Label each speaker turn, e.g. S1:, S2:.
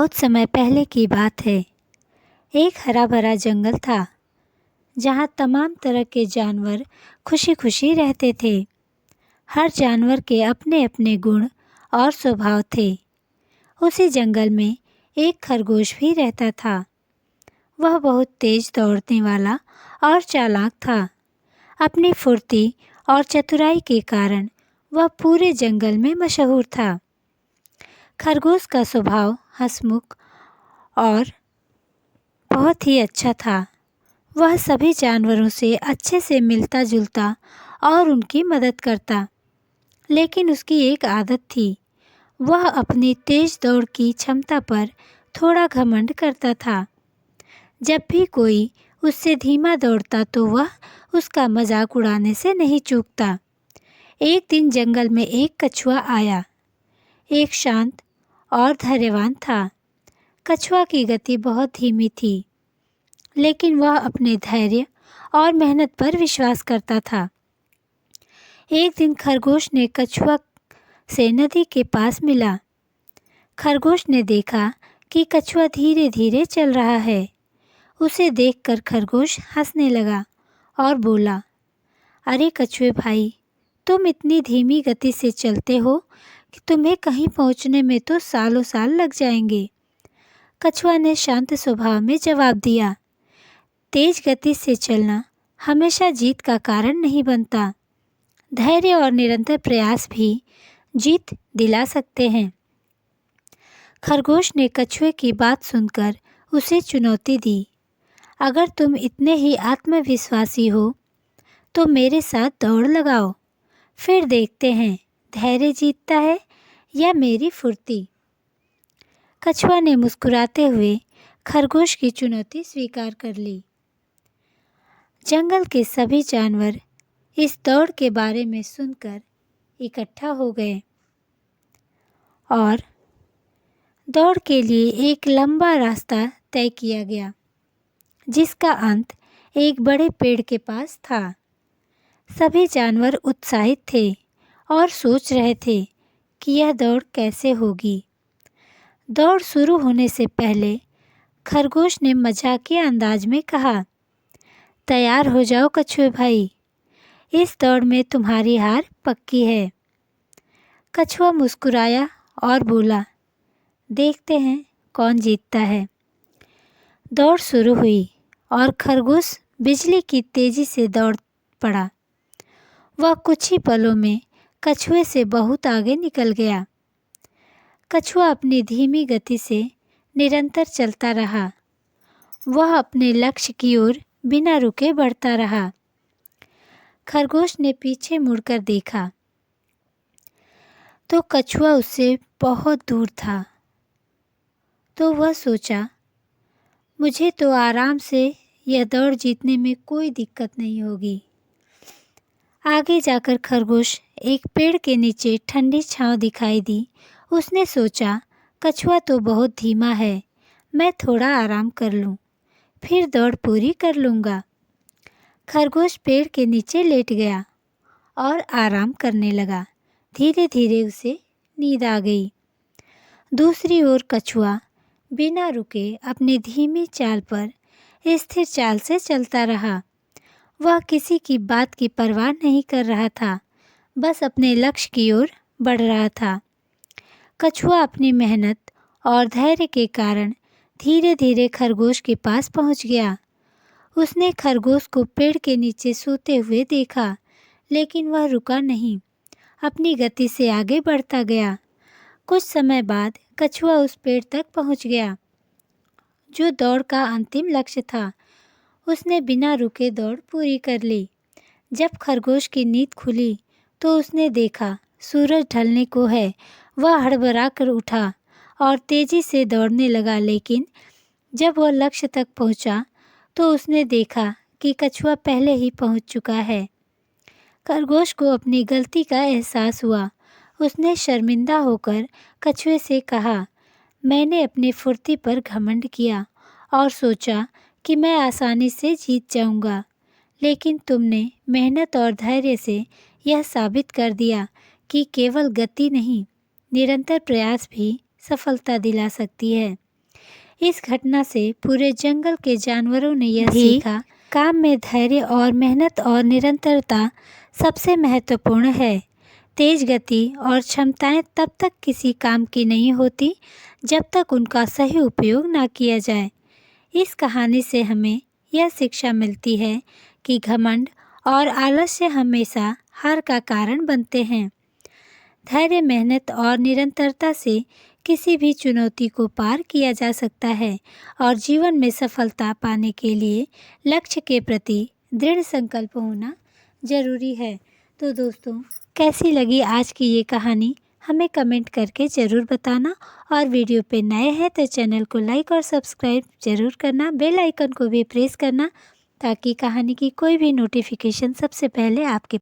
S1: बहुत समय पहले की बात है। एक हरा भरा जंगल था जहाँ तमाम तरह के जानवर खुशी खुशी रहते थे। हर जानवर के अपने अपने गुण और स्वभाव थे। उसी जंगल में एक खरगोश भी रहता था। वह बहुत तेज दौड़ने वाला और चालाक था। अपनी फुर्ती और चतुराई के कारण वह पूरे जंगल में मशहूर था। खरगोश का स्वभाव हंसमुख और बहुत ही अच्छा था। वह सभी जानवरों से अच्छे से मिलता जुलता और उनकी मदद करता। लेकिन उसकी एक आदत थी, वह अपनी तेज दौड़ की क्षमता पर थोड़ा घमंड करता था। जब भी कोई उससे धीमा दौड़ता तो वह उसका मजाक उड़ाने से नहीं चूकता। एक दिन जंगल में एक कछुआ आया। एक शांत और धैर्यवान था। कछुआ की गति बहुत धीमी थी, लेकिन वह अपने धैर्य और मेहनत पर विश्वास करता था। एक दिन खरगोश ने कछुआ से नदी के पास मिला। खरगोश ने देखा कि कछुआ धीरे धीरे चल रहा है। उसे देखकर खरगोश हंसने लगा और बोला, अरे कछुए भाई, तुम इतनी धीमी गति से चलते हो कि तुम्हें कहीं पहुंचने में तो सालों साल लग जाएंगे। कछुआ ने शांत स्वभाव में जवाब दिया, तेज गति से चलना हमेशा जीत का कारण नहीं बनता। धैर्य और निरंतर प्रयास भी जीत दिला सकते हैं। खरगोश ने कछुए की बात सुनकर उसे चुनौती दी, अगर तुम इतने ही आत्मविश्वासी हो तो मेरे साथ दौड़ लगाओ, फिर देखते हैं धैर्य जीतता है या मेरी फुर्ती। कछुआ ने मुस्कुराते हुए खरगोश की चुनौती स्वीकार कर ली। जंगल के सभी जानवर इस दौड़ के बारे में सुनकर इकट्ठा हो गए और दौड़ के लिए एक लंबा रास्ता तय किया गया, जिसका अंत एक बड़े पेड़ के पास था। सभी जानवर उत्साहित थे और सोच रहे थे कि यह दौड़ कैसे होगी। दौड़ शुरू होने से पहले खरगोश ने मजाकिया अंदाज में कहा, तैयार हो जाओ कछुए भाई, इस दौड़ में तुम्हारी हार पक्की है। कछुआ मुस्कुराया और बोला, देखते हैं कौन जीतता है। दौड़ शुरू हुई और खरगोश बिजली की तेजी से दौड़ पड़ा। वह कुछ ही पलों में कछुए से बहुत आगे निकल गया। कछुआ अपनी धीमी गति से निरंतर चलता रहा। वह अपने लक्ष्य की ओर बिना रुके बढ़ता रहा। खरगोश ने पीछे मुड़कर देखा तो कछुआ उससे बहुत दूर था। तो वह सोचा, मुझे तो आराम से यह दौड़ जीतने में कोई दिक्कत नहीं होगी। आगे जाकर खरगोश एक पेड़ के नीचे ठंडी छांव दिखाई दी। उसने सोचा, कछुआ तो बहुत धीमा है, मैं थोड़ा आराम कर लूं, फिर दौड़ पूरी कर लूँगा। खरगोश पेड़ के नीचे लेट गया और आराम करने लगा। धीरे धीरे उसे नींद आ गई। दूसरी ओर कछुआ बिना रुके अपनी धीमी चाल पर स्थिर चाल से चलता रहा। वह किसी की बात की परवाह नहीं कर रहा था, बस अपने लक्ष्य की ओर बढ़ रहा था। कछुआ अपनी मेहनत और धैर्य के कारण धीरे धीरे खरगोश के पास पहुंच गया। उसने खरगोश को पेड़ के नीचे सोते हुए देखा, लेकिन वह रुका नहीं, अपनी गति से आगे बढ़ता गया। कुछ समय बाद कछुआ उस पेड़ तक पहुंच गया जो दौड़ का अंतिम लक्ष्य था। उसने बिना रुके दौड़ पूरी कर ली। जब खरगोश की नींद खुली तो उसने देखा सूरज ढलने को है। वह हड़बड़ा कर उठा और तेजी से दौड़ने लगा, लेकिन जब वह लक्ष्य तक पहुंचा तो उसने देखा कि कछुआ पहले ही पहुंच चुका है। खरगोश को अपनी गलती का एहसास हुआ। उसने शर्मिंदा होकर कछुए से कहा, मैंने अपनी फुर्ती पर घमंड किया और सोचा कि मैं आसानी से जीत जाऊंगा, लेकिन तुमने मेहनत और धैर्य से यह साबित कर दिया कि केवल गति नहीं, निरंतर प्रयास भी सफलता दिला सकती है। इस घटना से पूरे जंगल के जानवरों ने यह सीखा, काम में धैर्य और मेहनत और निरंतरता सबसे महत्वपूर्ण है। तेज गति और क्षमताएं तब तक किसी काम की नहीं होती जब तक उनका सही उपयोग ना किया जाए। इस कहानी से हमें यह शिक्षा मिलती है कि घमंड और आलस्य हमेशा हार का कारण बनते हैं। धैर्य, मेहनत और निरंतरता से किसी भी चुनौती को पार किया जा सकता है और जीवन में सफलता पाने के लिए लक्ष्य के प्रति दृढ़ संकल्प होना जरूरी है। तो दोस्तों, कैसी लगी आज की ये कहानी हमें कमेंट करके ज़रूर बताना, और वीडियो पे नए हैं तो चैनल को लाइक और सब्सक्राइब ज़रूर करना, बेल आइकन को भी प्रेस करना ताकि कहानी की कोई भी नोटिफिकेशन सबसे पहले आपके